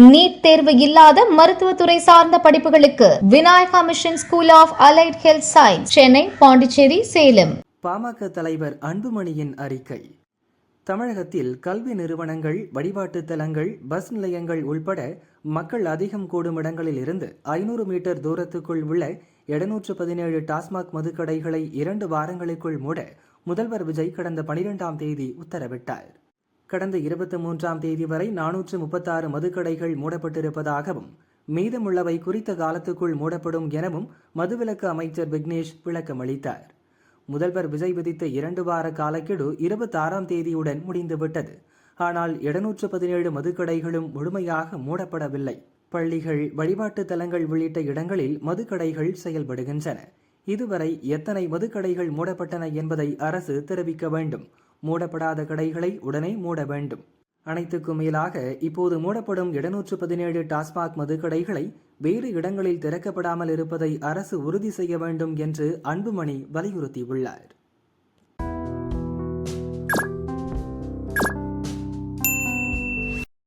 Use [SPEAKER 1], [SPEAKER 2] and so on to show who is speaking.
[SPEAKER 1] NEET தேர்வு இல்லாத மருத்துவத்துறை சார்ந்த படிப்புகளுக்கு Vinayaka mission school of allied health science, Chennai, Pondicherry, Salem.
[SPEAKER 2] பாமக தலைவர் அன்புமணியின் அறிக்கை. தமிழகத்தில் கல்வி நிறுவனங்கள், வழிபாட்டு தலங்கள், பஸ் நிலையங்கள் உள்பட மக்கள் அதிகம் கூடும் இடங்களில் இருந்து 500 மீட்டர் தூரத்துக்குள் உள்ள 717 டாஸ்மாக் மதுக்கடைகளை 2 வாரங்களுக்குள் மூட முதல்வர் விஜய் கடந்த 12ஆம் தேதி உத்தரவிட்டார். கடந்த 23ஆம் தேதி வரை 436 மதுக்கடைகள் மூடப்பட்டிருப்பதாகவும், மீதமுள்ளவை குறித்த காலத்துக்குள் மூடப்படும் எனவும் மதுவிலக்கு அமைச்சர் விக்னேஷ் விளக்கமளித்தார். முதல்வர் விஜய் விதித்த 2 வார காலக்கெடு 26ஆம் தேதியுடன் முடிந்துவிட்டது. ஆனால் 717 மதுக்கடைகளும் முழுமையாக மூடப்படவில்லை. பள்ளிகள், வழிபாட்டு தலங்கள் உள்ளிட்ட இடங்களில் மதுக்கடைகள் செயல்படுகின்றன. இதுவரை எத்தனை மதுக்கடைகள் மூடப்பட்டன என்பதை அரசு தெரிவிக்க வேண்டும். மூடப்படாத கடைகளை உடனே மூட வேண்டும். அனைத்துக்கும் மேலாக இப்போது மூடப்படும் 717 டாஸ்மாக் மதுக்கடைகளை வேறு இடங்களில் திறக்கப்படாமல் இருப்பதை அரசு உறுதி செய்ய வேண்டும் என்று அன்புமணி வலியுறுத்தியுள்ளார்.